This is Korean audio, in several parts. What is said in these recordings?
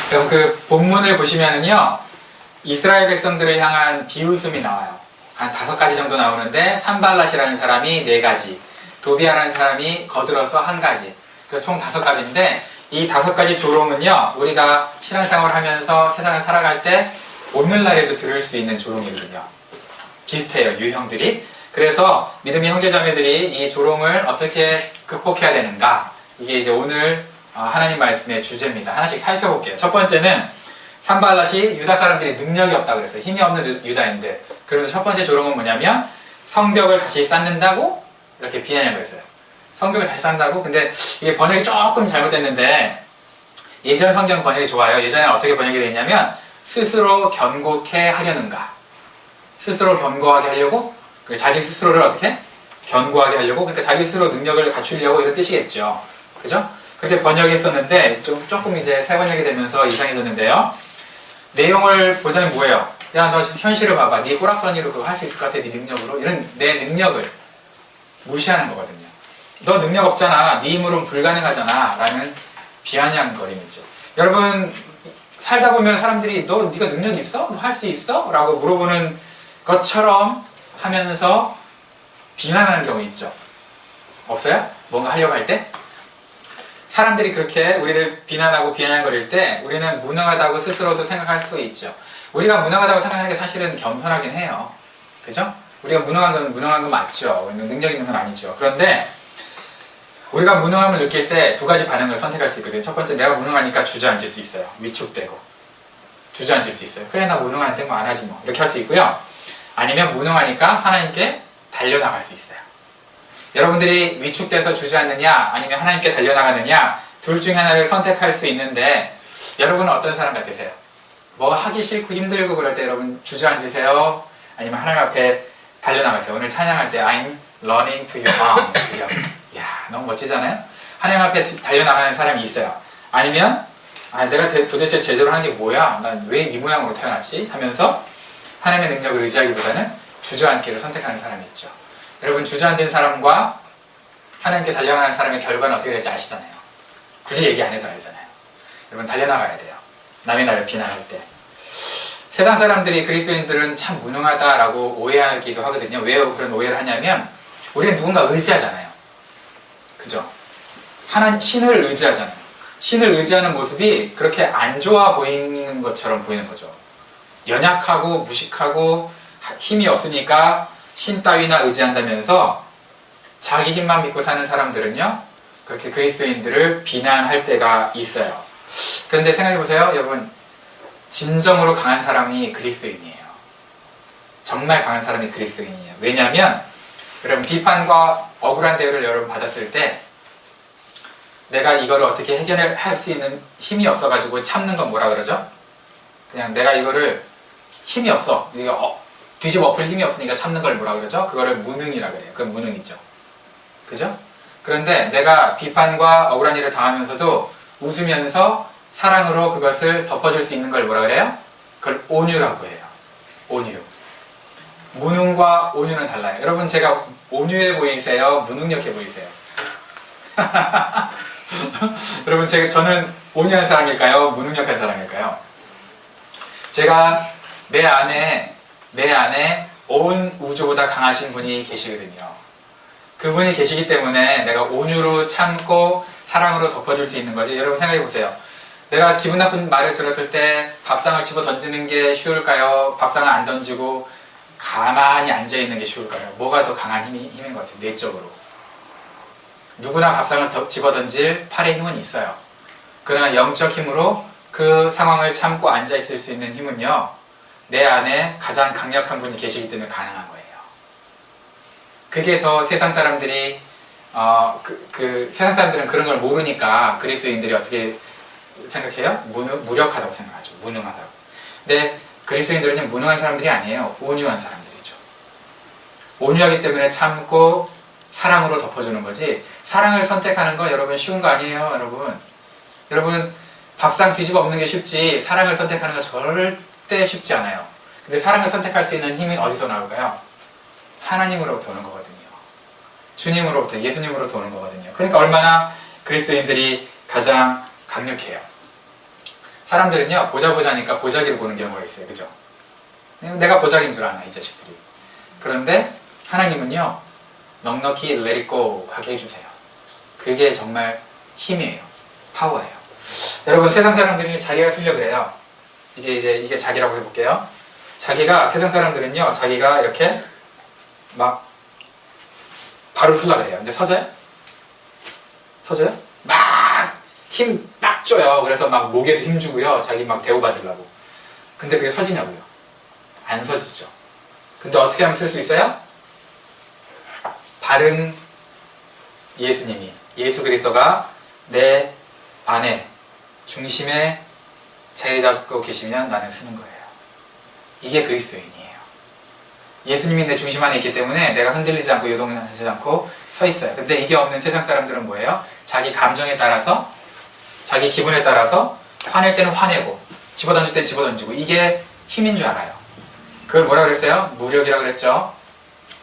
그럼 그 본문을 보시면은요, 이스라엘 백성들을 향한 비웃음이 나와요. 한 5가지 정도 나오는데, 산발랏이라는 사람이 4가지, 도비아라는 사람이 거들어서 1가지. 그래서 총 5가지인데, 이 5가지 조롱은요, 우리가 신앙생활을 하면서 세상을 살아갈 때 오늘날에도 들을 수 있는 조롱이거든요. 비슷해요, 유형들이. 그래서 믿음의 형제자매들이 이 조롱을 어떻게 극복해야 되는가, 이게 이제 오늘 하나님 말씀의 주제입니다. 하나씩 살펴볼게요. 첫 번째는 산발랏이 유다 사람들이 능력이 없다고 그랬어요. 힘이 없는 유다인데, 그래서 첫 번째 조롱은 뭐냐면 성벽을 다시 쌓는다고 이렇게 비난하고 있어요. 성벽을 다시 쌓는다고? 근데 이게 번역이 조금 잘못됐는데, 예전 성경 번역이 좋아요. 예전에 어떻게 번역이 됐냐면 스스로 견고케 하려는가, 스스로 견고하게 하려고, 자기 스스로를 어떻게 견고하게 하려고, 그러니까 자기 스스로 능력을 갖추려고, 이런 뜻이겠죠. 그죠? 그렇게 번역했었는데 조금 이제 새 번역이 되면서 이상해졌는데요. 내용을 보자면 뭐예요? 야, 너 지금 현실을 봐봐. 네 호락선이로 그거 할 수 있을 것 같아? 네 능력으로? 이런 내 능력을 무시하는 거거든요. 너 능력 없잖아. 네 힘으로는 불가능하잖아. 라는 비아냥거림이죠. 여러분, 살다 보면 사람들이 너 네가 능력 있어? 너 할 수 있어? 라고 물어보는 것처럼 하면서 비난하는 경우 있죠. 없어요? 뭔가 하려고 할 때? 사람들이 그렇게 우리를 비난하고 비아냥거릴 때 우리는 무능하다고 스스로도 생각할 수 있죠. 우리가 무능하다고 생각하는 게 사실은 겸손하긴 해요. 그죠? 우리가 무능한 건 맞죠. 능력 있는 건 아니죠. 그런데 우리가 무능함을 느낄 때 2가지 반응을 선택할 수 있거든요. 첫 번째, 내가 무능하니까 주저앉을 수 있어요. 위축되고 주저앉을 수 있어요. 그래, 나 무능한데 뭐 안 하지 뭐, 이렇게 할 수 있고요. 아니면 무능하니까 하나님께 달려나갈 수 있어요. 여러분들이 위축돼서 주저앉느냐 아니면 하나님께 달려나가느냐, 둘 중에 하나를 선택할 수 있는데, 여러분은 어떤 사람 같으세요? 뭐 하기 싫고 힘들고 그럴 때 여러분 주저앉으세요? 아니면 하나님 앞에 달려나가세요? 오늘 찬양할 때 I'm running to your arms, 그죠? 이야, 너무 멋지잖아요? 하나님 앞에 달려나가는 사람이 있어요. 아니면 내가 도대체 제대로 하는 게 뭐야? 난 왜 이 모양으로 태어났지? 하면서 하나님의 능력을 의지하기보다는 주저앉기를 선택하는 사람이 있죠. 여러분, 주저앉은 사람과 하나님께 달려나가는 사람의 결과는 어떻게 될지 아시잖아요. 굳이 얘기 안 해도 알잖아요. 여러분, 달려나가야 돼요. 남의 나를 비난할 때. 세상 사람들이 그리스도인들은 참 무능하다라고 오해하기도 하거든요. 왜 그런 오해를 하냐면, 우리는 누군가 의지하잖아요. 그죠? 신을 의지하잖아요. 신을 의지하는 모습이 그렇게 안 좋아 보이는 것처럼 보이는 거죠. 연약하고 무식하고 힘이 없으니까 신 따위나 의지한다면서 자기 힘만 믿고 사는 사람들은요, 그렇게 그리스도인들을 비난할 때가 있어요. 그런데 생각해보세요. 여러분, 진정으로 강한 사람이 그리스도인이에요. 정말 강한 사람이 그리스도인이에요. 왜냐하면 여러분, 비판과 억울한 대우를 여러분 받았을 때 내가 이거를 어떻게 해결할 수 있는 힘이 없어가지고 참는 건 뭐라 그러죠? 그냥 내가 이거를 힘이 없어, 이거 뒤집어 엎을 힘이 없으니까 참는 걸 뭐라 그러죠? 그거를 무능이라 그래요. 그건 무능이죠. 그죠? 그런데 내가 비판과 억울한 일을 당하면서도 웃으면서 사랑으로 그것을 덮어줄 수 있는 걸 뭐라 그래요? 그걸 온유라고 해요. 온유. 무능과 온유는 달라요. 여러분, 제가 온유해 보이세요? 무능력해 보이세요? 여러분, 저는 온유한 사람일까요? 무능력한 사람일까요? 제가 내 안에 온 우주보다 강하신 분이 계시거든요. 그분이 계시기 때문에 내가 온유로 참고 사랑으로 덮어줄 수 있는 거지. 여러분, 생각해 보세요. 내가 기분 나쁜 말을 들었을 때 밥상을 집어 던지는 게 쉬울까요? 밥상을 안 던지고 가만히 앉아있는 게 쉬울까요? 뭐가 더 강한 힘인 것 같아요? 내적으로. 누구나 밥상을 집어 던질 팔의 힘은 있어요. 그러나 영적 힘으로 그 상황을 참고 앉아있을 수 있는 힘은요, 내 안에 가장 강력한 분이 계시기 때문에 가능한 거예요. 그게 더 세상 사람들이 세상 사람들은 그런 걸 모르니까 그리스도인들이 어떻게 생각해요? 무력하다고 생각하죠. 무능하다고. 근데 그리스도인들은 무능한 사람들이 아니에요. 온유한 사람들이죠. 온유하기 때문에 참고 사랑으로 덮어주는 거지, 사랑을 선택하는 건 여러분 쉬운 거 아니에요. 여러분 밥상 뒤집어 엎는 게 쉽지 사랑을 선택하는 건 절대 쉽지 않아요. 근데 사랑을 선택할 수 있는 힘이 어디서 나올까요? 하나님으로부터 오는 거거든요. 주님으로부터, 예수님으로부터 오는 거거든요. 그러니까 얼마나 그리스도인들이 가장 강력해요. 사람들은요, 보자니까 보자기로 보는 경우가 있어요. 그죠? 내가 보자기인 줄 아나, 이 자식들이. 그런데 하나님은요, 넉넉히 let it go 하게 해주세요. 그게 정말 힘이에요. 파워예요. 여러분, 세상 사람들이 자기가 쓰려고 그래요. 이게 자기라고 해볼게요. 세상 사람들은요, 자기가 이렇게 막 바로 쓰려고 그래요. 근데 서져요? 막 힘 막 줘요. 그래서 막 목에도 힘 주고요. 자기 막 대우받으려고. 근데 그게 서지냐고요? 안 서지죠. 근데 어떻게 하면 쓸 수 있어요? 바른 예수님이, 예수 그리스도가 내 안에 중심에 자리 잡고 계시면 나는 쓰는 거예요. 이게 그리스도인이에요. 예수님이 내 중심 안에 있기 때문에 내가 흔들리지 않고 요동하지 않고 서 있어요. 근데 이게 없는 세상 사람들은 뭐예요? 자기 감정에 따라서, 자기 기분에 따라서 화낼 때는 화내고 집어던질 때는 집어던지고, 이게 힘인 줄 알아요. 그걸 뭐라 그랬어요? 무력이라고 그랬죠.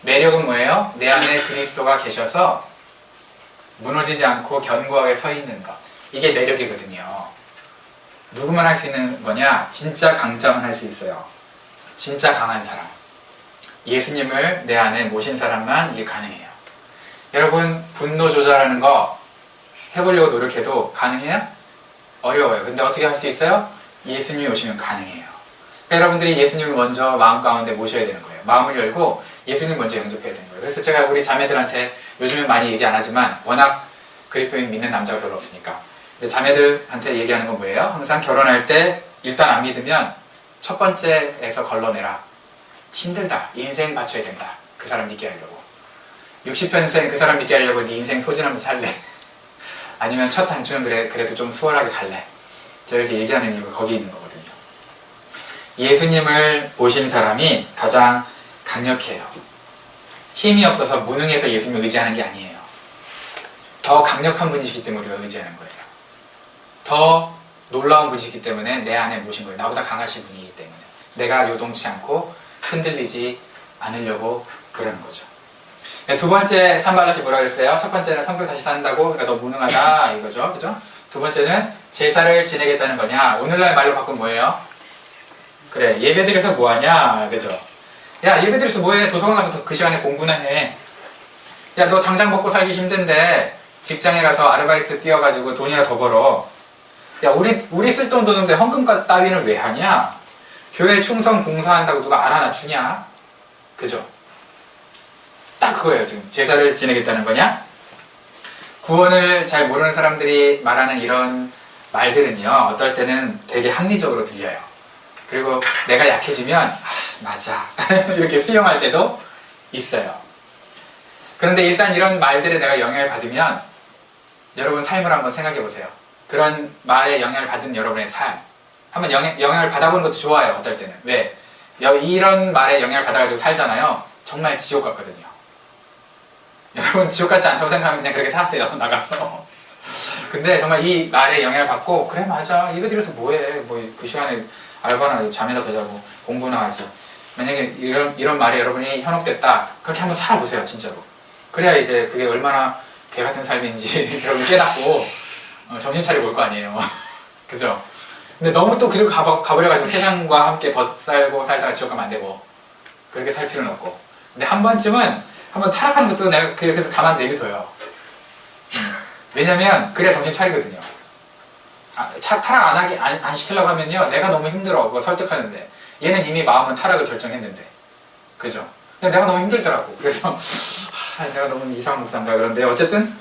매력은 뭐예요? 내 안에 그리스도가 계셔서 무너지지 않고 견고하게 서 있는 것. 이게 매력이거든요. 누구만 할 수 있는 거냐? 진짜 강자만 할 수 있어요. 진짜 강한 사람. 예수님을 내 안에 모신 사람만 이게 가능해요. 여러분, 분노 조절하는 거 해보려고 노력해도 가능해요? 어려워요. 근데 어떻게 할 수 있어요? 예수님이 오시면 가능해요. 그러니까 여러분들이 예수님을 먼저 마음 가운데 모셔야 되는 거예요. 마음을 열고 예수님 먼저 영접해야 되는 거예요. 그래서 제가 우리 자매들한테 요즘엔 많이 얘기 안 하지만, 워낙 그리스도인 믿는 남자가 별로 없으니까. 근데 자매들한테 얘기하는 건 뭐예요? 항상 결혼할 때 일단 안 믿으면 첫 번째에서 걸러내라. 힘들다. 인생 바쳐야 된다. 그 사람 믿게 하려고. 60평생 그 사람 믿게 하려고 네 인생 소진하면서 살래? 아니면 첫 단추는 그래도 좀 수월하게 갈래? 제가 이렇게 얘기하는 이유가 거기 있는 거거든요. 예수님을 모신 사람이 가장 강력해요. 힘이 없어서 무능해서 예수님을 의지하는 게 아니에요. 더 강력한 분이시기 때문에 우리가 의지하는 거예요. 더 놀라운 분이시기 때문에 내 안에 모신 거예요. 나보다 강하신 분이기 때문에. 내가 요동치 않고 흔들리지 않으려고 그러는 거죠. 두 번째 산발라시 뭐라 그랬어요? 첫 번째는 성벽 다시 산다고, 그러니까 너 무능하다 이거죠. 그죠? 두 번째는 제사를 지내겠다는 거냐? 오늘날 말로 바꾸면 뭐예요? 그래, 예배드려서 뭐하냐? 그죠? 야, 예배드려서 뭐해? 도서관 가서 그 시간에 공부나 해. 야, 너 당장 먹고 살기 힘든데 직장에 가서 아르바이트 뛰어가지고 돈이나 더 벌어. 야, 우리 쓸 돈 드는데 헌금 따위는 왜 하냐? 교회 충성 봉사한다고 누가 안 하나 주냐? 그죠? 딱 그거예요. 지금 제사를 지내겠다는 거냐? 구원을 잘 모르는 사람들이 말하는 이런 말들은요, 어떨 때는 되게 합리적으로 들려요. 그리고 내가 약해지면 맞아 이렇게 수용할 때도 있어요. 그런데 일단 이런 말들에 내가 영향을 받으면 여러분 삶을 한번 생각해 보세요. 그런 말에 영향을 받은 여러분의 삶 한번 영향을 받아보는 것도 좋아요. 어떨 때는. 왜? 이런 말에 영향을 받아가지고 살잖아요. 정말 지옥 같거든요. 여러분 지옥 같지 않다고 생각하면 그냥 그렇게 사세요. 나가서. 근데 정말 이 말에 영향을 받고, 그래 맞아, 예배드려서 뭐해, 뭐 그 시간에 알바나 잠이나 더 자고 공부나 하지. 만약에 이런 말에 여러분이 현혹됐다, 그렇게 한번 살아보세요. 진짜로. 그래야 이제 그게 얼마나 개 같은 삶인지 여러분 깨닫고 정신 차리고 올 거 아니에요. 그죠? 근데 너무 또 그리고 가버려가지고 세상과 함께 벗살고 살다가 지옥 가면 안 되고, 그렇게 살 필요는 없고. 근데 한 번쯤은 한번 타락하는 것도 내가 그래서 가만 내비둬요. 왜냐면 그래야 정신 차리거든요. 타락 안 시키려고 하면요, 내가 너무 힘들어 그거 설득하는데, 얘는 이미 마음은 타락을 결정했는데, 그죠? 근데 내가 너무 힘들더라고. 그래서 내가 너무 이상한 목사인가. 그런데 어쨌든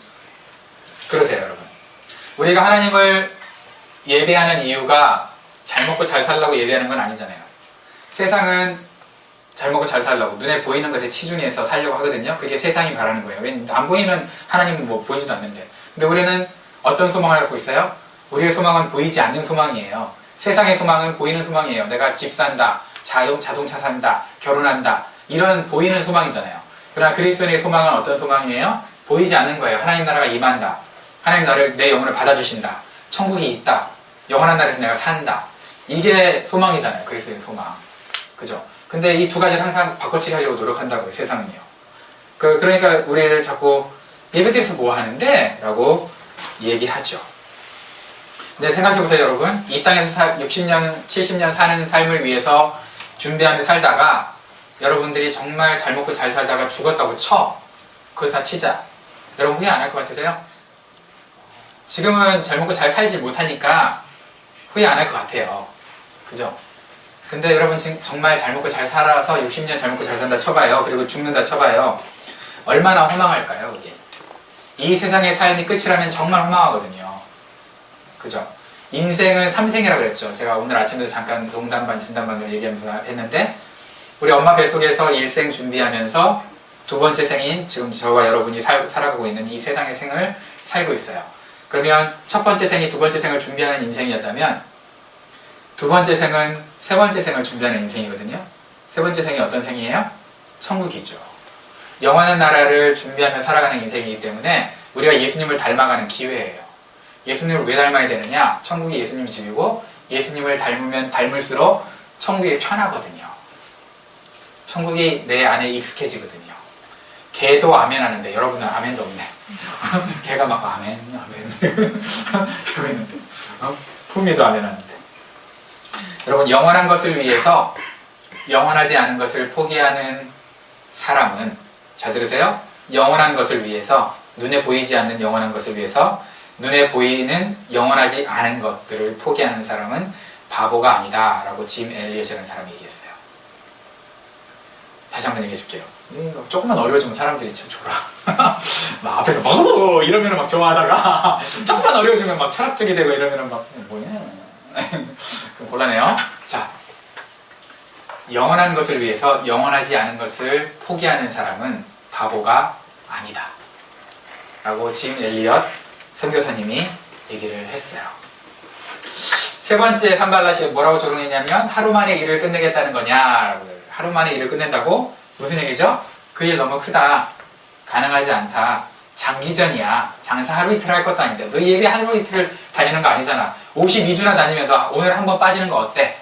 그러세요. 여러분, 우리가 하나님을 예배하는 이유가 잘 먹고 잘 살라고 예배하는 건 아니잖아요. 세상은 잘 먹고 잘 살라고 눈에 보이는 것에 치중해서 살려고 하거든요. 그게 세상이 바라는 거예요. 왜냐면 안 보이는 하나님은 뭐 보이지도 않는데. 근데 우리는 어떤 소망을 갖고 있어요? 우리의 소망은 보이지 않는 소망이에요. 세상의 소망은 보이는 소망이에요. 내가 집 산다, 자동차 산다, 결혼한다, 이런 보이는 소망이잖아요. 그러나 그리스도인의 소망은 어떤 소망이에요? 보이지 않는 거예요. 하나님 나라가 임한다, 하나님 나를, 내 영혼을 받아주신다, 천국이 있다, 영원한 나라에서 내가 산다. 이게 소망이잖아요. 그리스도인의 소망. 그죠? 근데 이 두 가지를 항상 바꿔치기 하려고 노력한다고요. 세상은요. 그러니까 우리를 자꾸 예배드려서 뭐 하는데? 라고 얘기하죠. 근데 생각해보세요, 여러분. 이 땅에서 60년, 70년 사는 삶을 위해서 준비하며 살다가 여러분들이 정말 잘 먹고 잘 살다가 죽었다고 쳐. 그거 다 치자. 여러분 후회 안 할 것 같으세요? 지금은 잘 먹고 잘 살지 못하니까 후회 안 할 것 같아요. 그죠? 근데 여러분 지금 정말 잘 먹고 잘 살아서 60년 잘 먹고 잘 산다 쳐봐요. 그리고 죽는다 쳐봐요. 얼마나 허망할까요, 그게? 이 세상의 삶이 끝이라면 정말 허망하거든요. 그죠? 인생은 3생이라고 그랬죠. 제가 오늘 아침에도 잠깐 농담반 진담반으로 얘기하면서 했는데 우리 엄마 뱃속에서 1생 준비하면서 두 번째 생인 지금 저와 여러분이 살아가고 있는 이 세상의 생을 살고 있어요. 그러면 첫 번째 생이 두 번째 생을 준비하는 인생이었다면 두 번째 생은 세 번째 생을 준비하는 인생이거든요. 세 번째 생이 어떤 생이에요? 천국이죠. 영원한 나라를 준비하며 살아가는 인생이기 때문에 우리가 예수님을 닮아가는 기회예요. 예수님을 왜 닮아야 되느냐? 천국이 예수님 집이고 예수님을 닮으면 닮을수록 천국이 편하거든요. 천국이 내 안에 익숙해지거든요. 개도 아멘 하는데 여러분은 아멘도 없네. 개가 막 아멘 그러고 있는데 품위도 아멘 하는데 여러분 영원한 것을 위해서 영원하지 않은 것을 포기하는 사람은 잘 들으세요? 영원한 것을 위해서 눈에 보이지 않는 영원한 것을 위해서 눈에 보이는 영원하지 않은 것들을 포기하는 사람은 바보가 아니다 라고 짐 엘리엇이라는 사람이 얘기했어요. 다시 한번 얘기해 줄게요. 조금만 어려워지면 사람들이 진짜 좋아. 막 앞에서 막 이러면 막 좋아하다가 조금만 어려워지면 막 철학적이 되고 이러면 막 뭐냐 곤란해요. 자, 영원한 것을 위해서 영원하지 않은 것을 포기하는 사람은 바보가 아니다 라고 짐 엘리엇 선교사님이 얘기를 했어요. 세 번째 산발랏이 뭐라고 조롱했냐면 하루 만에 일을 끝내겠다는 거냐라고. 하루 만에 일을 끝낸다고? 무슨 얘기죠? 그 일 너무 크다. 가능하지 않다. 장기전이야. 장사 하루 이틀 할 것도 아닌데 너 예배 하루 이틀 다니는 거 아니잖아. 52주나 다니면서 오늘 한번 빠지는 거 어때?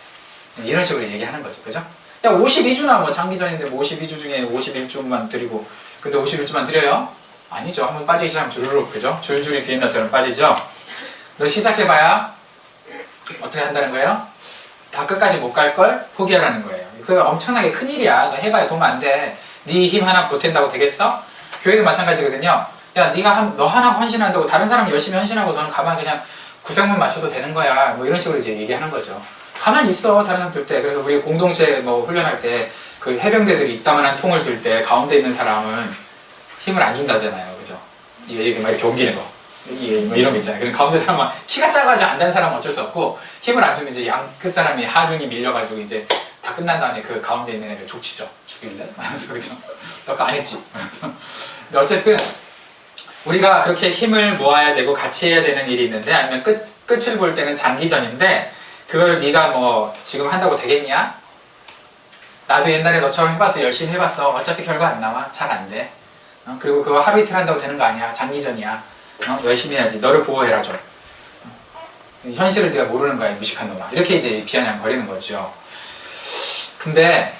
이런 식으로 얘기하는 거죠. 그죠? 야 52주나 뭐 장기전인데 뭐 52주 중에 51주만 드리고 근데 51주만 드려요? 아니죠. 한번 빠지기 시작하면 주르륵 그죠? 줄줄이 비엔나처럼 빠지죠? 너 시작해봐야 어떻게 한다는 거예요? 다 끝까지 못 갈 걸 포기하라는 거예요. 그거 엄청나게 큰일이야. 너 해봐야 도움 안 돼. 네 힘 하나 보탠다고 되겠어? 교회도 마찬가지거든요. 야 너 하나 헌신한다고 다른 사람 열심히 헌신하고 너는 가만히 그냥 구성만 맞춰도 되는 거야. 뭐 이런 식으로 이제 얘기하는 거죠. 가만히 있어 다른 사람 들 때. 그래서 우리 공동체 뭐 훈련할 때 그 해병대들이 이따만한 통을 들 때 가운데 있는 사람은 힘을 안 준다잖아요. 그죠? 이게 막 이렇게 옮기는 거. 뭐 이런 거 있잖아요. 그럼 가운데 사람은 키가 작아가지고 안 되는 사람은 어쩔 수 없고 힘을 안 주면 이제 양 끝 사람이 하중이 밀려가지고 이제 다 끝난 다음에 그 가운데 있는 애를 족치죠. 죽일래? 말하면서 그죠? 너 거 안 했지? 말하면서. 근데 어쨌든 우리가 그렇게 힘을 모아야 되고 같이 해야 되는 일이 있는데 아니면 끝을 볼 때는 장기전인데 그걸 네가 뭐 지금 한다고 되겠냐? 나도 옛날에 너처럼 해봤어. 열심히 해봤어. 어차피 결과 안 나와. 잘 안 돼. 그리고 그거 하루 이틀 한다고 되는 거 아니야. 장기전이야. 열심히 해야지. 너를 보호해라 좀. 현실을 네가 모르는 거야. 무식한 놈아. 이렇게 이제 비아냥거리는 거죠. 근데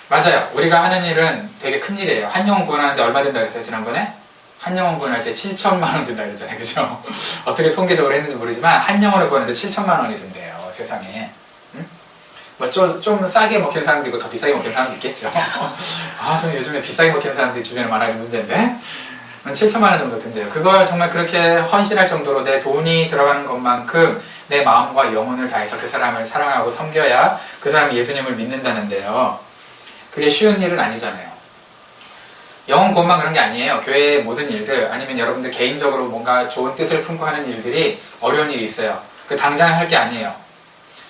맞아요. 우리가 하는 일은 되게 큰 일이에요. 한 영혼 구원하는데 얼마 된다 그랬어요? 지난번에? 한 영혼 구원할 때 7천만 원 든다 그랬잖아요. 그죠? 어떻게 통계적으로 했는지 모르지만 한 영혼을 구하는데 7천만 원이 든대요. 세상에. 응? 뭐 좀 싸게 먹히는 사람도 있고 더 비싸게 먹히는 사람도 있겠죠. 아, 저는 요즘에 비싸게 먹히는 사람들이 주변에 많아지는 문제인데 7천만 원 정도 든대요. 그걸 정말 그렇게 헌신할 정도로 내 돈이 들어가는 것만큼 내 마음과 영혼을 다해서 그 사람을 사랑하고 섬겨야 그 사람이 예수님을 믿는다는데요. 그게 쉬운 일은 아니잖아요. 영혼 구원만 그런 게 아니에요. 교회의 모든 일들 아니면 여러분들 개인적으로 뭔가 좋은 뜻을 품고 하는 일들이 어려운 일이 있어요. 그 당장 할 게 아니에요.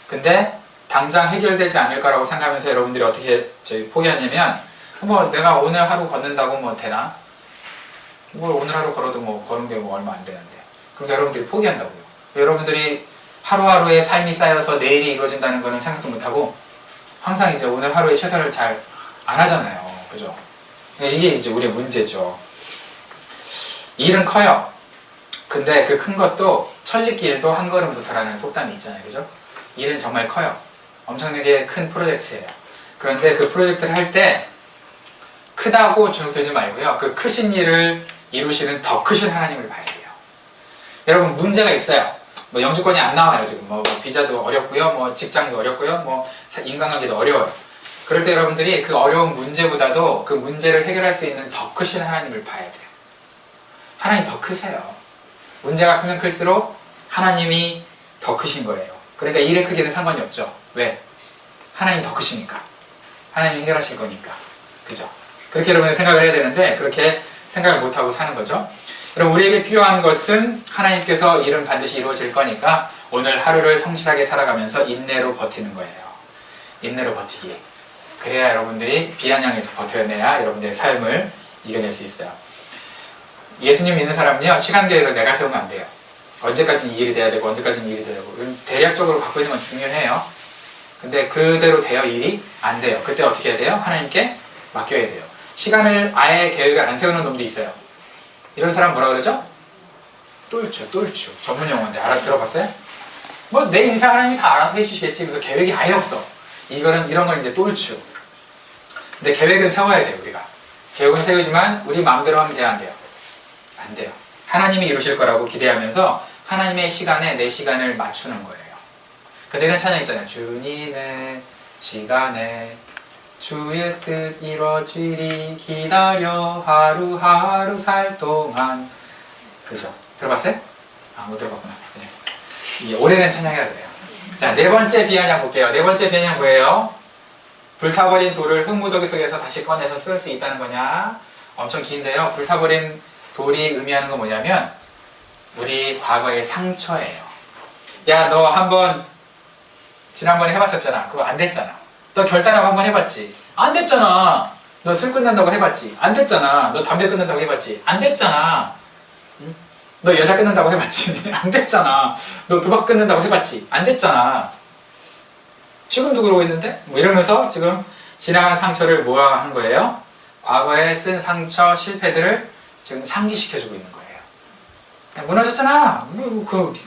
근데 당장 해결되지 않을 거라고 생각하면서 여러분들이 어떻게 포기하냐면 뭐 내가 오늘 하루 걷는다고 뭐 되나? 뭐 오늘 하루 걸어도 뭐 걸은 게 뭐 얼마 안 되는데. 그래서 여러분들이 포기한다고요. 여러분들이 하루하루의 삶이 쌓여서 내일이 이루어진다는 거는 생각도 못하고 항상 이제 오늘 하루에 최선을 잘 안 하잖아요. 그죠? 이게 이제 우리의 문제죠. 일은 커요. 근데 그 큰 것도 천리길 일도 한 걸음부터라는 속담이 있잖아요. 그죠? 일은 정말 커요. 엄청나게 큰 프로젝트예요. 그런데 그 프로젝트를 할 때 크다고 주눅들지 말고요. 그 크신 일을 이루시는 더 크신 하나님을 봐야 돼요. 여러분 문제가 있어요. 뭐 영주권이 안 나와요 지금. 뭐 비자도 어렵고요, 뭐 직장도 어렵고요, 뭐 인간관계도 어려워요. 그럴 때 여러분들이 그 어려운 문제보다도 그 문제를 해결할 수 있는 더 크신 하나님을 봐야 돼요. 하나님 더 크세요. 문제가 크면 클수록 하나님이 더 크신 거예요. 그러니까 일의 크기는 상관이 없죠. 왜? 하나님 더 크시니까. 하나님이 해결하실 거니까. 그죠? 그렇게 여러분이 생각을 해야 되는데 그렇게 생각을 못하고 사는 거죠. 그럼 우리에게 필요한 것은 하나님께서 일은 반드시 이루어질 거니까 오늘 하루를 성실하게 살아가면서 인내로 버티는 거예요. 인내로 버티기. 그래야 여러분들이 비아냥에서 버텨내야 여러분들의 삶을 이겨낼 수 있어요. 예수님 믿는 사람은요, 시간 계획을 내가 세우면 안 돼요. 언제까지는 이 일이 돼야 되고 언제까지는 이 일이 돼야 되고 대략적으로 갖고 있는 건 중요해요. 근데 그대로 돼요? 일이? 안 돼요. 그때 어떻게 해야 돼요? 하나님께 맡겨야 돼요. 시간을 아예 계획을 안 세우는 놈도 있어요. 이런 사람 뭐라 그러죠? 똘추. 전문 용어인데 들어봤어요? 뭐 내 인생 하나님이 다 알아서 해주시겠지. 그래서 계획이 아예 없어. 이런 건 이제 똘추. 근데 계획은 세워야 돼요, 우리가. 계획은 세우지만 우리 마음대로 하면 돼요, 안 돼요? 안 돼요. 하나님이 이루실 거라고 기대하면서 하나님의 시간에 내 시간을 맞추는 거예요. 그래서 이런 찬양 있잖아요. 주님의 시간에 주의 뜻 이루어지리 기다려 하루하루 살 동안. 그죠? 들어봤어요? 못 들어봤구나. 네. 이게 오래된 찬양이라 그래요. 자, 네 번째 비아냥 볼게요. 네 번째 비아냥 뭐예요? 불타버린 돌을 흙무더기 속에서 다시 꺼내서 쓸 수 있다는 거냐? 엄청 긴데요. 불타버린 돌이 의미하는 건 뭐냐면 우리 과거의 상처예요. 야, 너 한번 지난번에 해봤었잖아. 그거 안 됐잖아. 너 결단하고 한번 해봤지? 안 됐잖아. 너 술 끊는다고 해봤지? 안 됐잖아. 너 담배 끊는다고 해봤지? 안 됐잖아. 응? 너 여자 끊는다고 해봤지? 안 됐잖아. 너 도박 끊는다고 해봤지? 안 됐잖아. 지금도 그러고 있는데? 뭐 이러면서 지금 지나간 상처를 뭐라 하는 거예요? 과거에 쓴 상처, 실패들을 지금 상기시켜주고 있는 거예요. 무너졌잖아.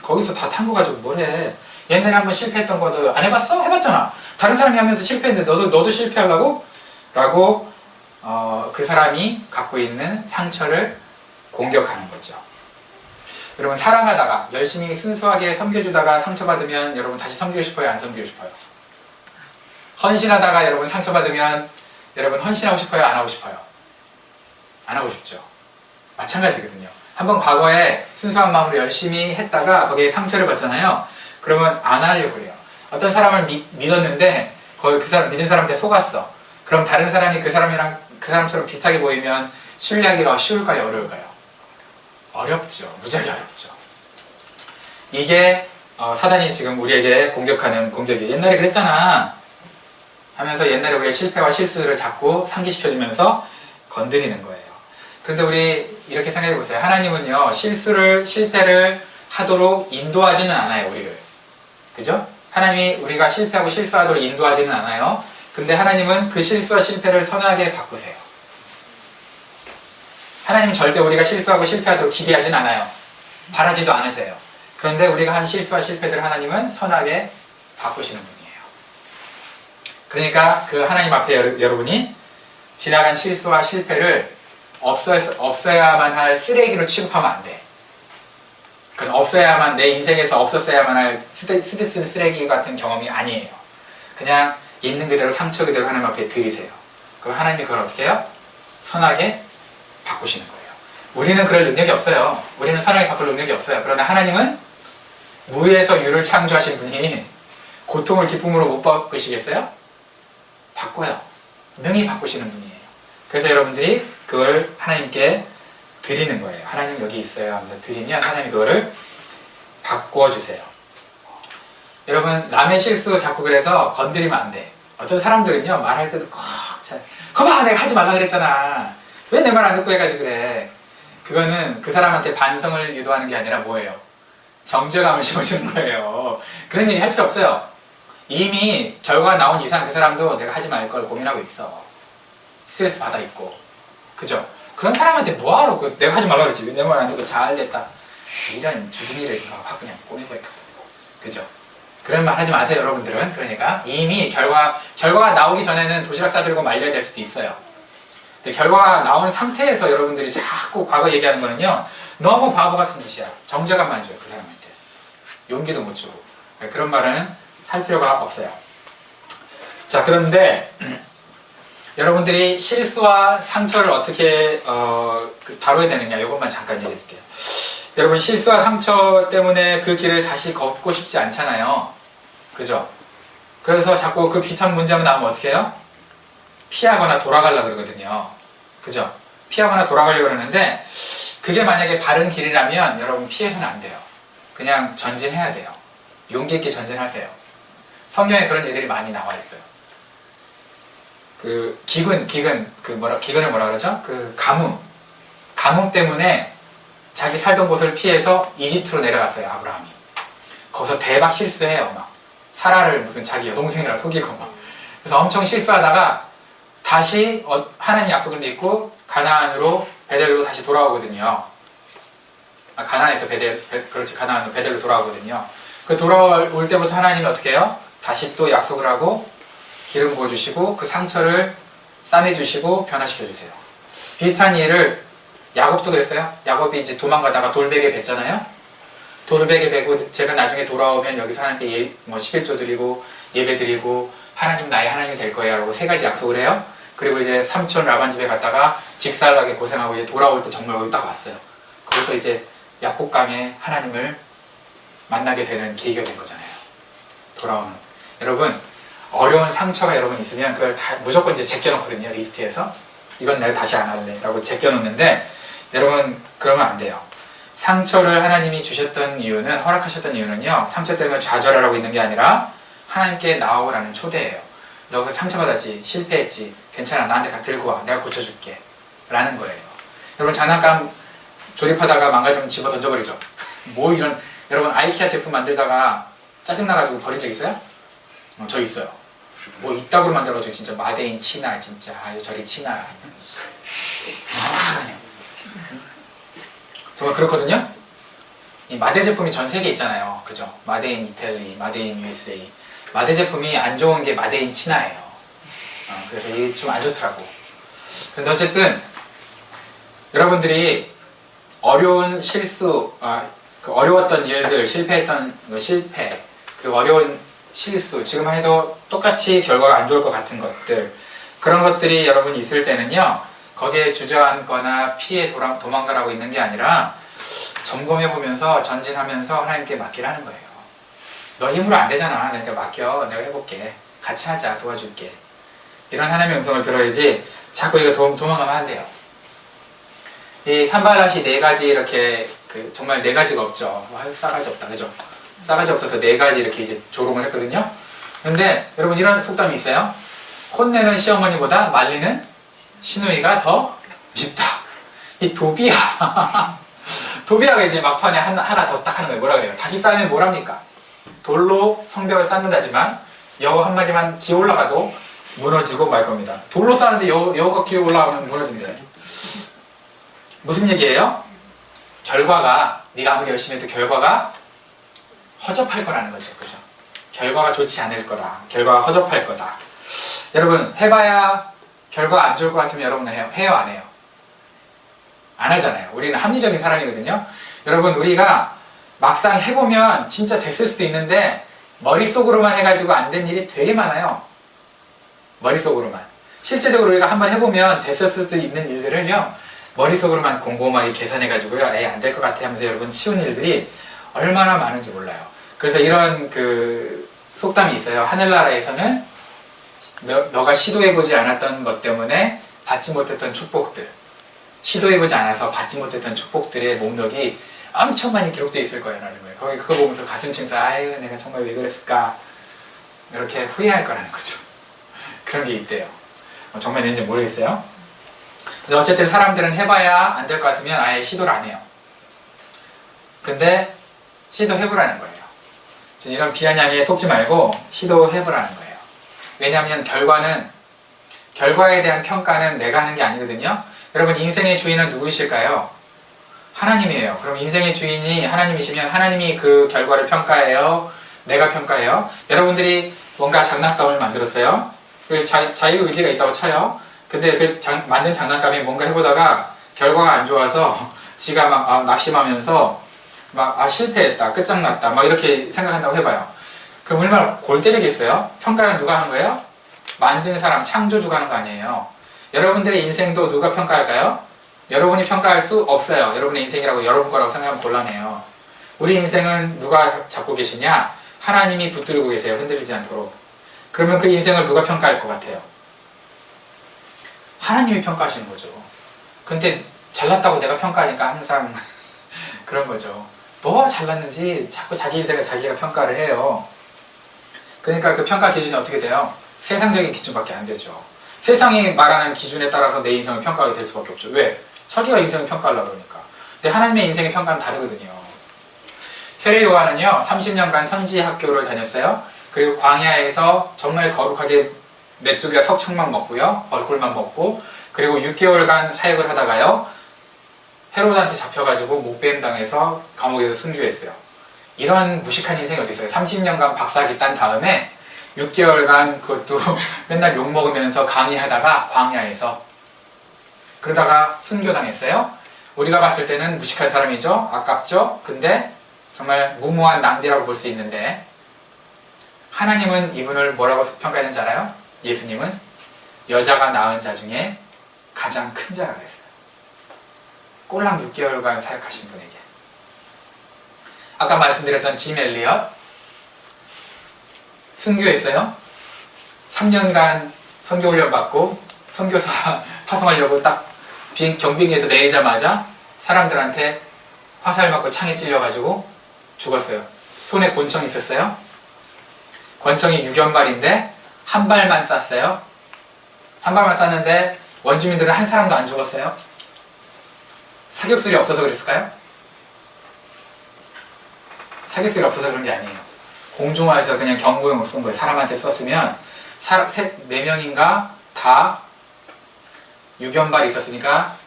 거기서 다 탄 거 가지고 뭘 해. 옛날에 한번 실패했던 거 너 안 해봤어? 해봤잖아. 다른 사람이 하면서 실패했는데 너도 실패하려고? 라고 그 사람이 갖고 있는 상처를 공격하는 거죠. 여러분, 사랑하다가 열심히 순수하게 섬겨주다가 상처받으면 여러분 다시 섬기고 싶어요? 안 섬기고 싶어요? 헌신하다가 여러분 상처받으면 여러분 헌신하고 싶어요? 안 하고 싶어요? 안 하고 싶죠. 마찬가지거든요. 한번 과거에 순수한 마음으로 열심히 했다가 거기에 상처를 받잖아요. 그러면 안 하려고 그래요. 어떤 사람을 믿었는데 거기 그 사람 믿은 사람한테 속았어. 그럼 다른 사람이 그 사람처럼 비슷하게 보이면 신뢰하기가 쉬울까요? 어려울까요? 어렵죠. 무지하게 어렵죠. 이게 사단이 지금 우리에게 공격하는 공격이에요. 옛날에 그랬잖아 하면서 옛날에 우리의 실패와 실수를 자꾸 상기시켜주면서 건드리는 거예요. 그런데 우리 이렇게 생각해 보세요. 하나님은요, 실패를 하도록 인도하지는 않아요, 우리를. 그죠? 하나님이 우리가 실패하고 실수하도록 인도하지는 않아요. 근데 하나님은 그 실수와 실패를 선하게 바꾸세요. 하나님은 절대 우리가 실수하고 실패하도록 기대하진 않아요. 바라지도 않으세요. 그런데 우리가 한 실수와 실패들을 하나님은 선하게 바꾸시는 분이에요. 그러니까 그 하나님 앞에 여러분이 지나간 실수와 실패를 없어야만 할 쓰레기로 취급하면 안 돼. 그건 없어야만, 내 인생에서 없었어야만 할 쓰레기 같은 경험이 아니에요. 그냥 있는 그대로 상처 그대로 하나님 앞에 드리세요. 그럼 하나님이 그걸 어떻게 해요? 선하게 바꾸시는 거예요. 우리는 그럴 능력이 없어요. 우리는 선하게 바꿀 능력이 없어요. 그러나 하나님은 무에서 유를 창조하신 분이 고통을 기쁨으로 못 바꾸시겠어요? 바꿔요. 능히 바꾸시는 분이에요. 그래서 여러분들이 그걸 하나님께 드리는 거예요. 하나님 여기 있어요 하면서 드리면 하나님이 그거를 바꿔주세요. 여러분, 남의 실수 자꾸 그래서 건드리면 안 돼. 어떤 사람들은요, 말할 때도 거봐, 내가 하지 말라 그랬잖아. 왜 내 말 안 듣고 해가지고 그래. 그거는 그 사람한테 반성을 유도하는 게 아니라 뭐예요? 정죄감을 심어주는 거예요. 그런 얘기 할 필요 없어요. 이미 결과가 나온 이상 그 사람도 내가 하지 말 걸 고민하고 있어. 스트레스 받아 있고. 그죠? 그런 사람한테 뭐하러 내가 하지 말라 그랬지. 내 말 안 듣고 잘 됐다. 이런 주둥이를 확 그냥 꼬매고 있거든요. 그죠? 그런 말 하지 마세요, 여러분들은. 그러니까 이미 결과가 나오기 전에는 도시락 싸들고 말려야 될 수도 있어요. 근데 결과가 나온 상태에서 여러분들이 자꾸 과거 얘기하는 거는요, 너무 바보 같은 짓이야. 정죄감만 줘요, 그 사람한테. 용기도 못 주고. 그런 말은 할 필요가 없어요. 자, 그런데 여러분들이 실수와 상처를 어떻게 다뤄야 되느냐, 이것만 잠깐 얘기해 줄게요. 여러분, 실수와 상처 때문에 그 길을 다시 걷고 싶지 않잖아요. 그죠? 그래서 자꾸 그 비슷한 문제만 나오면 어떻게 해요? 피하거나 돌아가려고 그러거든요. 그죠? 피하거나 돌아가려고 그러는데, 그게 만약에 바른 길이라면 여러분 피해서는 안 돼요. 그냥 전진해야 돼요. 용기 있게 전진하세요. 성경에 그런 얘기들이 많이 나와 있어요. 기근을 뭐라 그러죠? 가뭄 때문에 자기 살던 곳을 피해서 이집트로 내려갔어요, 아브라함이. 거기서 대박 실수해요, 막. 사라를 무슨 자기 여동생이라 속이고 막. 그래서 엄청 실수하다가 다시 하나님 약속을 믿고 가나안으로 베델로 다시 돌아오거든요. 가나안에서 가나안으로 베델로 돌아오거든요. 그 돌아올 때부터 하나님이 어떻게 해요? 다시 또 약속을 하고 기름 부어주시고 그 상처를 싸매주시고 변화시켜주세요. 비슷한 일을 야곱도 그랬어요. 야곱이 이제 도망가다가 돌베개 뱉잖아요. 돌베개 베고 제가 나중에 돌아오면 여기서 하나님께 11조 드리고 예배 드리고 하나님 나의 하나님이 될 거야 라고 3가지 약속을 해요. 그리고 이제 삼촌 라반 집에 갔다가 직살나게 고생하고 이제 돌아올 때 정말 여기 딱 왔어요. 거기서 이제 약복강에 하나님을 만나게 되는 계기가 된 거잖아요. 돌아오는. 여러분, 어려운 상처가 여러분 있으면 그걸 다 무조건 이제 제껴놓거든요. 리스트에서. 이건 내가 다시 안 할래 라고 제껴놓는데, 여러분 그러면 안 돼요. 상처를 하나님이 주셨던 이유는, 허락하셨던 이유는요, 상처 때문에 좌절하라고 있는 게 아니라 하나님께 나오라는 초대예요. 너 그 상처받았지, 실패했지, 괜찮아, 나한테 들고 와, 내가 고쳐줄게 라는 거예요. 여러분, 장난감 조립하다가 망가지면 집어 던져버리죠. 뭐 이런, 여러분 아이케아 제품 만들다가 짜증나가지고 버린 적 있어요? 저 있어요. 뭐 이따구로 만들어가지고 진짜 마데인 치나, 진짜 아유 저리 치나. 정말 그렇거든요. 이 마데 제품이 전 세계에 있잖아요. 그죠? 마데인 이탈리, 마데인 USA. 마데 제품이 안 좋은 게 마데인 치나예요. 그래서 이게 좀 안 좋더라고. 근데 어쨌든 여러분들이 어려운 실수, 어려웠던 일들, 실패했던 실패, 그리고 어려운 실수, 지금 해도 똑같이 결과가 안 좋을 것 같은 것들, 그런 것들이 여러분 있을 때는요, 거기에 주저앉거나 피해 도망가라고 있는 게 아니라 점검해보면서 전진하면서 하나님께 맡기라는 거예요. 너 힘으로 안 되잖아. 그러니까 맡겨. 내가 해볼게. 같이 하자. 도와줄게. 이런 하나님의 음성을 들어야지 자꾸 이거 도망가면 안 돼요. 이 산발랏이 4가지 이렇게 정말 4가지가 없죠. 싸가지 없다. 그죠? 싸가지 없어서 4가지 이렇게 이제 조롱을 했거든요. 근데 여러분 이런 속담이 있어요. 혼내는 시어머니보다 말리는 시누이가 더 밉다. 이 도비아가 이제 막판에 하나 더 딱 하는 거예요. 뭐라 그래요? 다시 쌓으면 뭘 합니까? 돌로 성벽을 쌓는다지만 여호 한마디만 기어 올라가도 무너지고 말 겁니다. 돌로 쌓는데 여호가 기어 올라가면 무너진대요. 무슨 얘기예요? 결과가, 네가 아무리 열심히 해도 결과가 허접할 거라는 거죠. 그죠? 결과가 좋지 않을 거다. 결과가 허접할 거다. 여러분, 해봐야 결과 안 좋을 것 같으면 여러분은 해요? 안 해요? 안 하잖아요. 우리는 합리적인 사람이거든요. 여러분, 우리가 막상 해보면 진짜 됐을 수도 있는데 머릿속으로만 해가지고 안 된 일이 되게 많아요. 머릿속으로만. 실제적으로 우리가 한번 해보면 됐을 수도 있는 일들을요, 머릿속으로만 곰곰하게 계산해가지고요, 안 될 것 같아 하면서 여러분 치운 일들이 얼마나 많은지 몰라요. 그래서 이런 속담이 있어요. 하늘나라에서는 너가 시도해보지 않았던 것 때문에 받지 못했던 축복들, 시도해보지 않아서 받지 못했던 축복들의 목록이 엄청 많이 기록되어 있을 거라는 거예요. 거기 그거 보면서 가슴 치면서 아유 내가 정말 왜 그랬을까 이렇게 후회할 거라는 거죠. 그런 게 있대요. 정말 있는지 모르겠어요. 근데 어쨌든 사람들은 해봐야 안 될 것 같으면 아예 시도를 안 해요. 근데 시도해보라는 거예요. 이런 비아냥에 속지 말고 시도해보라는 거예요. 왜냐하면 결과에 대한 평가는 내가 하는 게 아니거든요. 여러분, 인생의 주인은 누구이실까요? 하나님이에요. 그럼 인생의 주인이 하나님이시면 하나님이 그 결과를 평가해요? 내가 평가해요? 여러분들이 뭔가 장난감을 만들었어요. 자유의지가 있다고 쳐요. 근데 그 만든 장난감이 뭔가 해보다가 결과가 안 좋아서 지가 막 낙심하면서 막 실패했다, 끝장났다, 막 이렇게 생각한다고 해봐요. 그럼 얼마나 골 때리겠어요? 평가는 누가 하는 거예요? 만든 사람, 창조주가 하는 거 아니에요. 여러분들의 인생도 누가 평가할까요? 여러분이 평가할 수 없어요. 여러분의 인생이라고 여러분 거라고 생각하면 곤란해요. 우리 인생은 누가 잡고 계시냐? 하나님이 붙들고 계세요. 흔들리지 않도록. 그러면 그 인생을 누가 평가할 것 같아요? 하나님이 평가하시는 거죠. 근데 잘났다고 내가 평가하니까 항상 그런 거죠. 뭐 잘났는지 자꾸 자기 인생을 자기가 평가를 해요. 그러니까 그 평가 기준이 어떻게 돼요? 세상적인 기준밖에 안 되죠. 세상이 말하는 기준에 따라서 내 인생을 평가하게 될 수밖에 없죠. 왜? 자기가 인생을 평가하려고 그러니까. 근데 하나님의 인생의 평가는 다르거든요. 세례 요한은요, 30년간 선지 학교를 다녔어요. 그리고 광야에서 정말 거룩하게 메뚜기와 석청만 먹고요, 벌꿀만 먹고, 그리고 6개월간 사역을 하다가요, 헤로드한테 잡혀가지고 목뱀 당해서 감옥에서 순교했어요. 이런 무식한 인생이 어디 있어요? 30년간 박사학위 딴 다음에 6개월간 그것도 맨날 욕먹으면서 강의하다가 광야에서 그러다가 순교당했어요. 우리가 봤을 때는 무식한 사람이죠. 아깝죠. 근데 정말 무모한 낭비라고 볼 수 있는데 하나님은 이분을 뭐라고 평가했는지 알아요? 예수님은 여자가 낳은 자 중에 가장 큰 자라고 했어요. 꼴랑 6개월간 사역하신 분에게. 아까 말씀드렸던 짐 엘리엇 순교했어요. 3년간 선교훈련 받고 선교사 파송하려고 딱 경비기에서 내리자마자 사람들한테 화살 맞고 창에 찔려가지고 죽었어요. 손에 권총이 있었어요. 권총이 6연발인데 한 발만 쐈어요. 한 발만 쐈는데 원주민들은 한 사람도 안 죽었어요. 사격술이 없어서 그랬을까요? 사격술이 없어서 그런 게 아니에요. 공중화에서 그냥 경고용으로 쏜 거예요. 사람한테 썼으면 4명인가 다 6연발이 있었으니까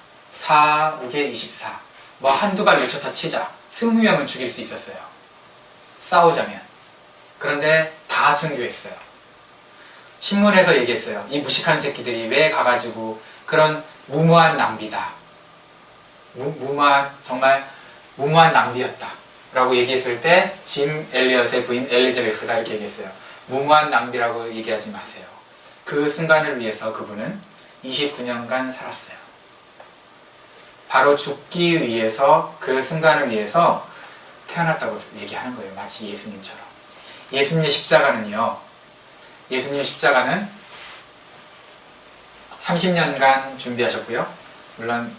4, 5개 24. 뭐 한두 발 놓쳤다 치자. 20명은 죽일 수 있었어요. 싸우자면. 그런데 다 순교했어요. 신문에서 얘기했어요. 이 무식한 새끼들이 왜 가가지고 그런 무모한 낭비다. 정말 무모한 낭비였다. 라고 얘기했을 때 짐 엘리엇의 부인 엘리자베스가 이렇게 얘기했어요. 무모한 낭비라고 얘기하지 마세요. 그 순간을 위해서 그분은 29년간 살았어요. 바로 죽기 위해서 그 순간을 위해서 태어났다고 얘기하는 거예요. 마치 예수님처럼. 예수님의 십자가는 30년간 준비하셨고요. 물론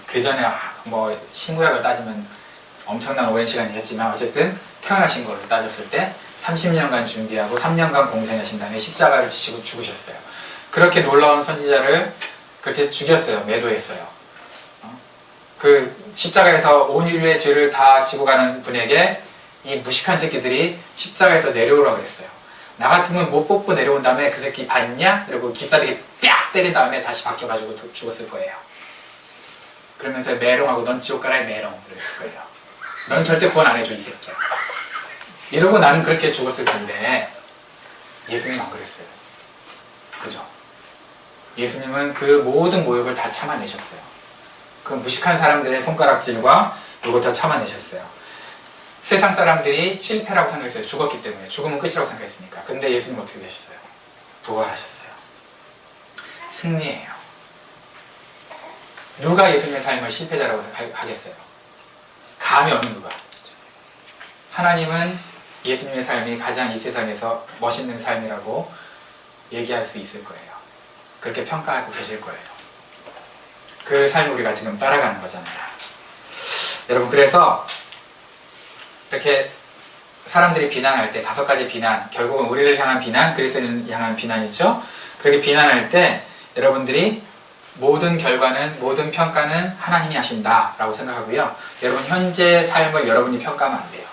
그 전에 뭐 신구약을 따지면 엄청난 오랜 시간이었지만 어쨌든 태어나신 걸로 따졌을 때 30년간 준비하고 3년간 공생하신 다음에 십자가를 지시고 죽으셨어요. 그렇게 놀라운 선지자를 그렇게 죽였어요. 매도했어요. 그 십자가에서 온 인류의 죄를 다 지고 가는 분에게 이 무식한 새끼들이 십자가에서 내려오라고 그랬어요. 나 같으면 못 뽑고 내려온 다음에 그 새끼 봤냐? 그리고 기사들이 뺨 때린 다음에 다시 박혀가지고 죽었을 거예요. 그러면서 메롱하고 넌 지옥 가라 메롱 그랬을 거예요. 넌 절대 구원 안 해줘 이 새끼야. 이러고 나는 그렇게 죽었을 텐데 예수님 안 그랬어요. 그죠? 예수님은 그 모든 모욕을 다 참아내셨어요. 그 무식한 사람들의 손가락질과 이걸 다 참아내셨어요. 세상 사람들이 실패라고 생각했어요. 죽었기 때문에. 죽으면 끝이라고 생각했으니까. 근데 예수님 어떻게 되셨어요? 부활하셨어요. 승리예요. 누가 예수님의 삶을 실패자라고 하겠어요? 감이 없는 누가. 하나님은 예수님의 삶이 가장 이 세상에서 멋있는 삶이라고 얘기할 수 있을 거예요. 그렇게 평가하고 계실 거예요. 그 삶을 우리가 지금 따라가는 거잖아요. 여러분, 그래서 이렇게 사람들이 비난할 때 5가지 비난, 결국은 우리를 향한 비난, 그리스도인을 향한 비난이죠. 그렇게 비난할 때 여러분들이 모든 결과는, 모든 평가는 하나님이 하신다라고 생각하고요. 여러분 현재 삶을 여러분이 평가하면 안 돼요.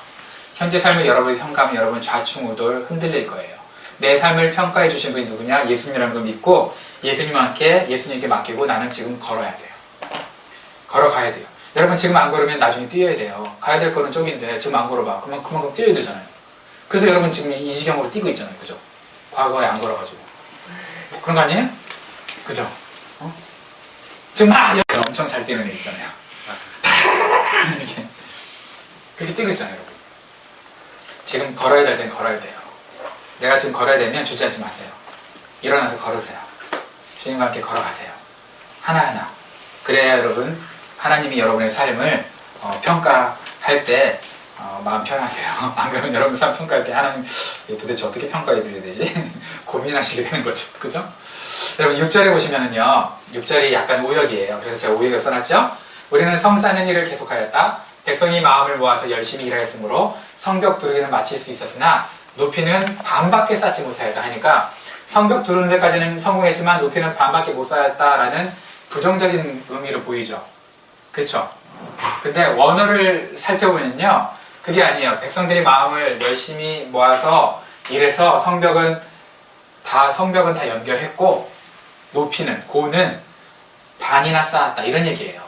현재 삶을 여러분이 평가하면 여러분 좌충우돌 흔들릴 거예요. 내 삶을 평가해 주신 분이 누구냐? 예수님이라는 걸 믿고 예수님께 맡기고 나는 지금 걸어야 돼요. 걸어가야 돼요. 여러분 지금 안 걸으면 나중에 뛰어야 돼요. 가야 될 거는 쪽인데 지금 안 걸어봐. 그러면 그만큼 뛰어야 되잖아요. 그래서 여러분 지금 이 지경으로 뛰고 있잖아요. 그죠? 과거에 안 걸어가지고. 그런 거 아니에요? 그죠? 지금 막 엄청 잘 뛰는 애 있잖아요. 이렇게. 그렇게 뛰고 있잖아요, 여러분. 지금 걸어야 될 땐 걸어야 돼요. 내가 지금 걸어야 되면 주저하지 마세요. 일어나서 걸으세요. 주님과 함께 걸어가세요. 하나하나. 그래야 여러분, 하나님이 여러분의 삶을 평가할 때 마음 편하세요. 안 그러면 여러분 삶 평가할 때 하나님 도대체 어떻게 평가해 드려야 되지? 고민하시게 되는 거죠. 그죠? 여러분 6절에 보시면은요, 6절이 약간 오역이에요. 그래서 제가 오역을 써놨죠? 우리는 성 쌓는 일을 계속하였다. 백성이 마음을 모아서 열심히 일하였으므로 성벽 두르기는 마칠 수 있었으나 높이는 반밖에 쌓지 못하였다 하니까 성벽 두르는 데까지는 성공했지만 높이는 반밖에 못 쌓았다라는 부정적인 의미로 보이죠. 그쵸? 근데 원어를 살펴보면요, 그게 아니에요. 백성들이 마음을 열심히 모아서 일해서 성벽은 다 연결했고 높이는, 고는 반이나 쌓았다, 이런 얘기예요.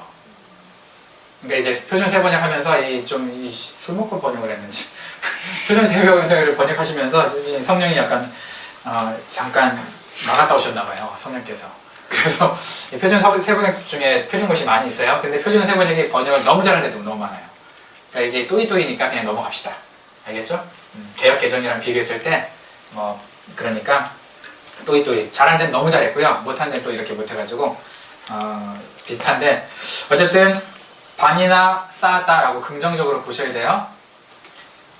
그러니까 이제 표준 세번역 하면서 술 먹고 번역을 했는지 표준 세번역을 번역하시면서 성령이 약간 잠깐 나갔다 오셨나봐요, 성령께서. 그래서 표준 세번역 중에 틀린 것이 많이 있어요. 근데 표준 세번역이 번역을 너무 잘하는 데도 너무 많아요. 그러니까 이게 또이또이니까 그냥 넘어갑시다. 알겠죠? 개역 개정이랑 비교했을 때 그러니까 또이또이. 잘하는 데는 너무 잘했고요, 못하는 데는 또 이렇게 못해가지고 비슷한데, 어쨌든 반이나 쌓았다라고 긍정적으로 보셔야 돼요.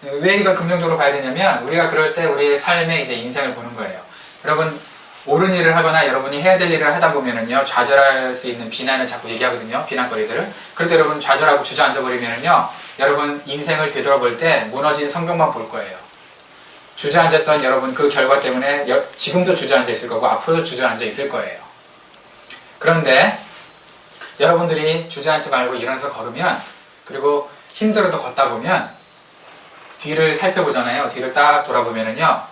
왜 이걸 긍정적으로 봐야 되냐면, 우리가 그럴 때 우리의 삶의 이제 인생을 보는 거예요. 여러분, 옳은 일을 하거나 여러분이 해야 될 일을 하다 보면은요, 좌절할 수 있는 비난을 자꾸 얘기하거든요, 비난거리들을. 그럴 때 여러분 좌절하고 주저앉아 버리면은요, 여러분 인생을 되돌아볼 때 무너진 성벽만 볼 거예요. 주저앉았던 여러분 그 결과 때문에 지금도 주저앉아 있을 거고 앞으로도 주저앉아 있을 거예요. 그런데 여러분들이 주저앉지 말고 일어나서 걸으면, 그리고 힘들어도 걷다 보면 뒤를 살펴보잖아요. 뒤를 딱 돌아보면은요,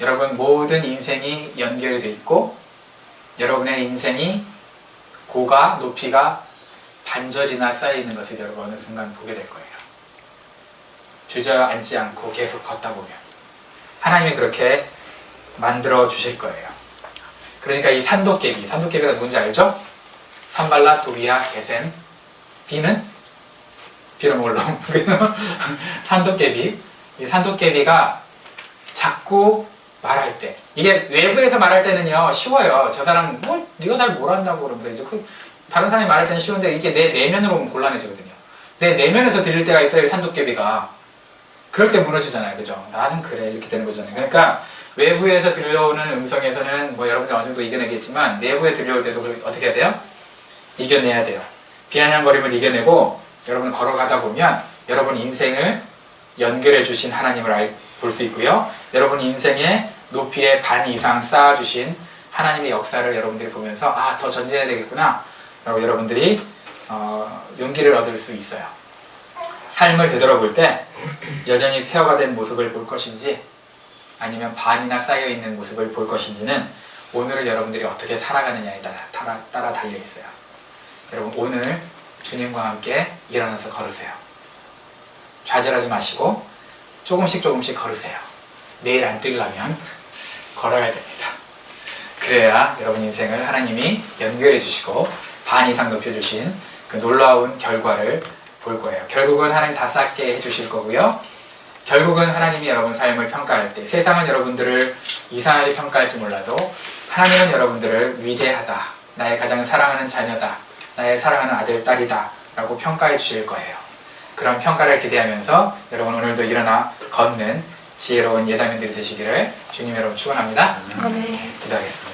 여러분 모든 인생이 연결이 돼 있고 여러분의 인생이 고가 높이가 반절이나 쌓여 있는 것을 여러분 어느 순간 보게 될 거예요. 주저앉지 않고 계속 걷다 보면 하나님이 그렇게 만들어 주실 거예요. 그러니까 이 산도깨비가 누군지 알죠? 산발랏, 도비아, 게셈. 비는 몰로. 산도깨비. 이 산도깨비가 자꾸 말할 때, 이게 외부에서 말할 때는요 쉬워요. 저 사람 네가 날 뭘 안다고 그러면서 이제 다른 사람이 말할 때는 쉬운데, 이게 내 내면으로 보면 곤란해지거든요. 내 내면에서 들릴 때가 있어요, 산도깨비가. 그럴 때 무너지잖아요, 그죠? 나는 그래, 이렇게 되는 거잖아요. 그러니까 외부에서 들려오는 음성에서는 여러분들 어느 정도 이겨내겠지만, 내부에 들려올 때도 어떻게 해야 돼요? 이겨내야 돼요. 비아냥거림을 이겨내고 여러분 걸어가다 보면 여러분 인생을 연결해 주신 하나님을 볼 수 있고요, 여러분 인생의 높이의 반 이상 쌓아주신 하나님의 역사를 여러분들이 보면서 더 전진해야 되겠구나 라고 여러분들이 용기를 얻을 수 있어요. 삶을 되돌아볼 때 여전히 폐허가 된 모습을 볼 것인지 아니면 반이나 쌓여있는 모습을 볼 것인지는 오늘을 여러분들이 어떻게 살아가느냐에 따라 달려있어요. 여러분 오늘 주님과 함께 일어나서 걸으세요. 좌절하지 마시고 조금씩 걸으세요. 내일 안 뜨려면 걸어야 됩니다. 그래야 여러분 인생을 하나님이 연결해 주시고 반 이상 높여주신 그 놀라운 결과를 볼 거예요. 결국은 하나님 다 쌓게 해주실 거고요, 결국은 하나님이 여러분 삶을 평가할 때, 세상은 여러분들을 이상하게 평가할지 몰라도 하나님은 여러분들을 위대하다, 나의 가장 사랑하는 자녀다, 나의 사랑하는 아들, 딸이다 라고 평가해 주실 거예요. 그런 평가를 기대하면서 여러분 오늘도 일어나 걷는 지혜로운 예담인들이 되시기를 주님 여러분 축원합니다. 아멘. 기도하겠습니다.